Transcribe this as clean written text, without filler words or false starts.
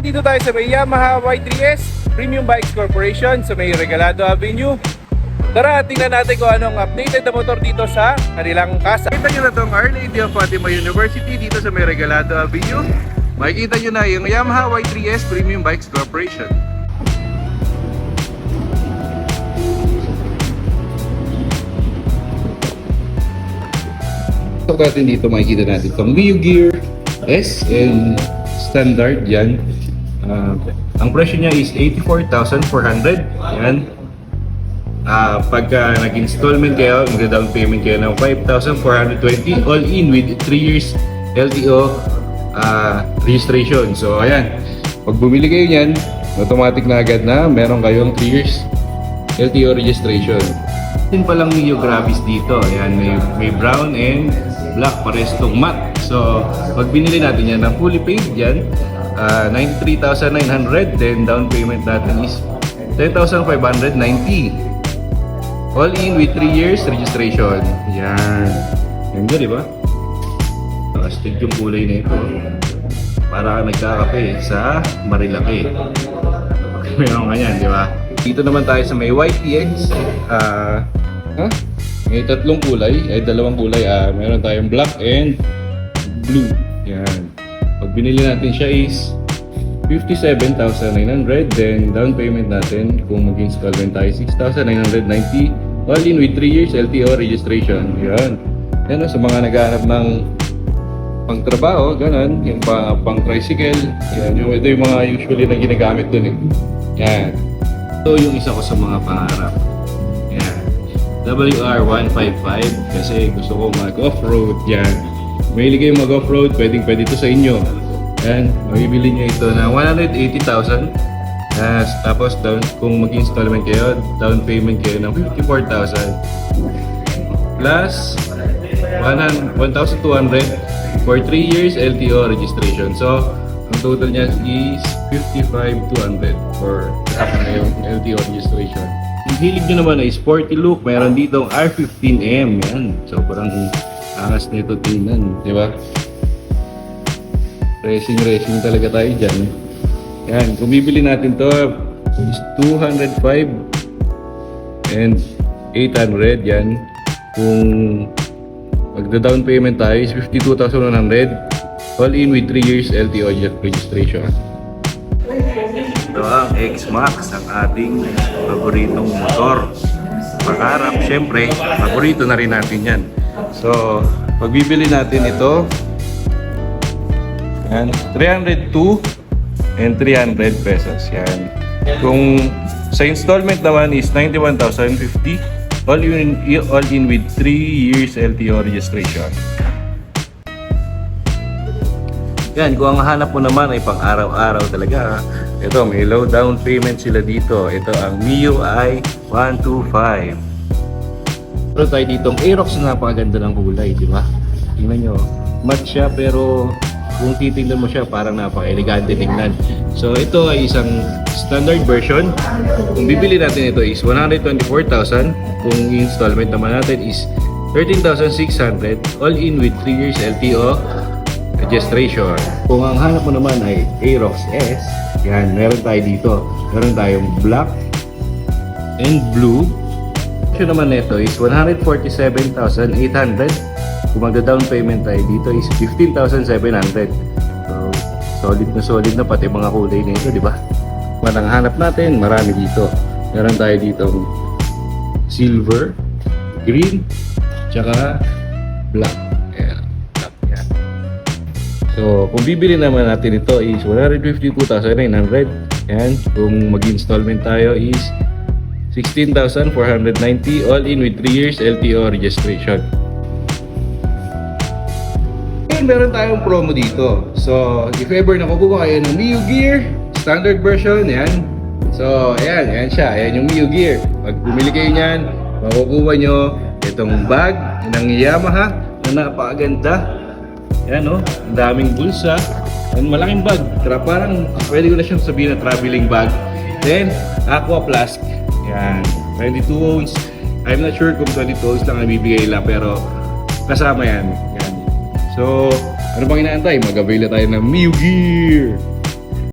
Nandito tayo sa may Yamaha Y3S Premium Bikes Corporation sa may Regalado Avenue. Tara, tingnan natin kung anong updated na motor dito sa kanilang kasa. Kita nyo na itong Our Lady of Fatima University dito sa may Regalado Avenue. Makikita nyo na yung Yamaha Y3S Premium Bikes Corporation. So natin dito makikita natin itong Mio Gear S and standard yan. Ang presyo niya is 84,400. Yan. Pagka nag-installment kayo, mag-down payment kayo ng 5,420 all in with 3 years LTO registration. So ayan, pag bumili kayo niyan, automatic na agad na meron kayong 3 years LTO registration. Din palang Mio Gravis dito. Ayan, may brown and black, pares tong matte. So pag binili natin yan ng fully paid yan, 93,900, then down payment natin is 10,590. All in with 3 years registration. Yan. Ganda, di ba? Astig yung kulay na ito. Para nagkakape sa Marilaki. Meron ganyan, di ba? Dito naman tayo sa may YTX. May tatlong kulay, ay dalawang kulay. Meron tayong black and blue. Yan. Pag binili natin siya is 57,900, then down payment natin kung mag-installment tayo 6,990, all in with 3 years LTO registration. Yan. Yan sa mga naghahanap ng pang-trabaho, ganun, yung pang-tricycle. Yan, ito yung mga usually na ginagamit dun eh. Yan. Ito yung isa ko sa mga pangarap. Yan. WR155 kasi gusto ko mag-off-road. Yan. Mahilig kayo mag-off-road, pwede ito sa inyo. Yan, mabibili nyo ito na 180,000. Tapos kung mag-installment kayo, down payment kayo ng 54,000. Plus 1,200 for 3 years LTO registration. So, ang total niya is 55,200 for yung LTO registration. Yung hilig nyo naman ay sporty look, mayroon ditong R15M. Yan, sobrang angas nito tingnan, di ba? Racing talaga tayo dyan. Yan, kung bibili natin to is 205 and 800 yan. Kung magda-down payment tayo is 52,100, all in with 3 years LTO registration. Ito ang X-Max, ang ating paboritong motor. Pangarap, syempre, paborito na rin natin yan. So, pag bibili natin ito, yan, 302 and 300 pesos. Yan. Kung sa installment naman is 91,050, all in with 3 years LTO registration. Yan, kung ang hanap mo naman ay pang araw-araw talaga, ito may low down payment sila dito. Ito ang MIUI 125. Pero tayo ditong Aerox na napakaganda ng kulay, di ba? Tingnan nyo, matte siya pero kung titingnan mo siya parang napaka-elegante tingnan. So ito ay isang standard version. Kung bibili natin ito is 124,000. Kung installment naman natin is 13,600, all in with 3 years LTO registration. Kung ang hanap mo naman ay Aerox S, yan, meron tayo dito. Meron tayong black and blue. Yung naman nito is 147,800. Kung magda-down payment tayo dito is 15,700. So, solid na pati mga kulay na ito, di ba? Ang hanap natin, marami dito. Meron tayo dito silver, green, tsaka black. Ayan, black yan. So, kung bibili naman natin ito is 152,900. Ayan, kung mag-installment tayo is 16,490, all in with 3 years LTO registration. And meron tayong promo dito. So, if ever nakukuha kayo ng Mio Gear standard version, yan. So, ayan siya. Ayan yung Mio Gear. Pag bumili kayo niyan, makukuha nyo itong bag ng Yamaha na napakaganda. Ayan, no? Ang daming bulsa. And malaking bag. Parang pwede ko na siyang sabihin na traveling bag. Then, aqua flask. Yan, 22 ounce. I'm not sure kung 22 ounce lang ang bibigay nila, pero kasama yan. Yan. So, ano bang inaantay? Mag-avail tayo ng Mio Gear!